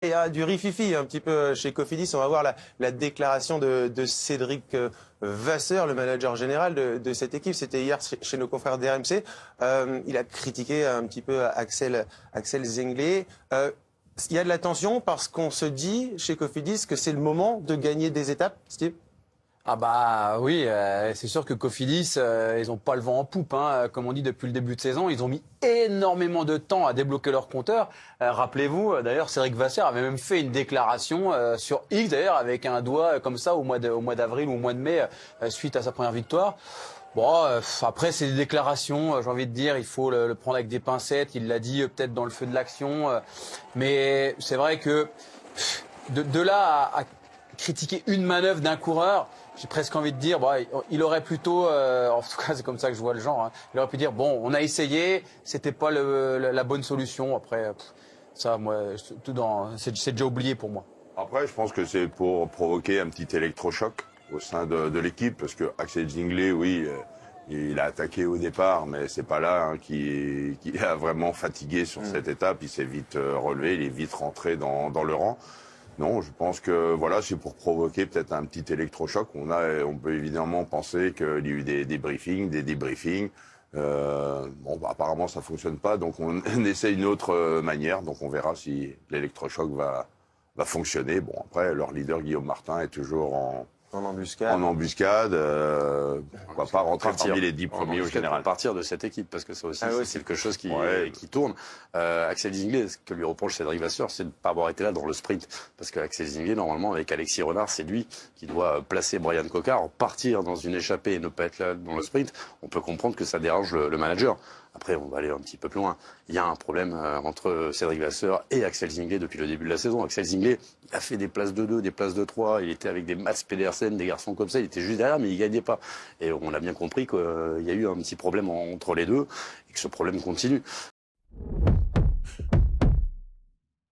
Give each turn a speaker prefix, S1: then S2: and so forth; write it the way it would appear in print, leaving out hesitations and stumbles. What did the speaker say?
S1: Il y a du rififi un petit peu chez Cofidis. On va voir la déclaration de Cédric Vasseur, le manager général de cette équipe. C'était hier chez nos confrères d'RMC. Il a critiqué un petit peu Axel Zenglet. Il y a de la tension parce qu'on se dit chez Cofidis que c'est le moment de gagner des étapes, Steve.
S2: Ah bah oui, c'est sûr que Cofidis, ils n'ont pas le vent en poupe, hein. Comme on dit depuis le début de saison, ils ont mis énormément de temps à débloquer leur compteur. Rappelez-vous, d'ailleurs, Cédric Vasseur avait même fait une déclaration sur X, d'ailleurs, avec un doigt comme ça au mois d'avril ou au mois de mai, suite à sa première victoire. Bon, après, c'est des déclarations, j'ai envie de dire, il faut le prendre avec des pincettes. Il l'a dit peut-être dans le feu de l'action. Mais c'est vrai que de là à critiquer une manœuvre d'un coureur, j'ai presque envie de dire, bon, il aurait plutôt, en tout cas c'est comme ça que je vois le genre, hein, il aurait pu dire, bon, on a essayé, c'était pas la bonne solution. Après, ça, moi, c'est déjà oublié pour moi.
S3: Après, je pense que c'est pour provoquer un petit électrochoc au sein de l'équipe, parce que Axel Zenglet, oui, il a attaqué au départ, mais c'est pas là qui a vraiment fatigué sur cette étape. Il s'est vite relevé, il est vite rentré dans le rang. Non, je pense que voilà, c'est pour provoquer peut-être un petit électrochoc. On peut évidemment penser qu'il y a eu des briefings, des débriefings. Bon, bah, apparemment, ça fonctionne pas, donc on essaie une autre manière. Donc on verra si l'électrochoc va fonctionner. Bon, après, leur leader Guillaume Martin est toujours
S1: En embuscade.
S3: en embuscade. Pourquoi pas rentrer parmi les 10 premiers au général.
S4: Partir de cette équipe, parce que ça aussi, c'est quelque chose qui tourne. Axel Zenglet, ce que lui reproche Cédric Vasseur, c'est de ne pas avoir été là dans le sprint. Parce que Axel Zenglet, normalement, avec Alexis Renard, c'est lui qui doit placer Brian Cocard, partir dans une échappée et ne pas être là dans le sprint. On peut comprendre que ça dérange le manager. Après, on va aller un petit peu plus loin. Il y a un problème entre Cédric Vasseur et Axel Zenglet depuis le début de la saison. Axel Zenglet, il a fait des places de 2, des places de 3. Il était avec des Mats Pedersen, des garçons comme ça. Il était juste derrière, mais il gagnait pas. Et on a bien compris qu'il y a eu un petit problème entre les deux et que ce problème continue.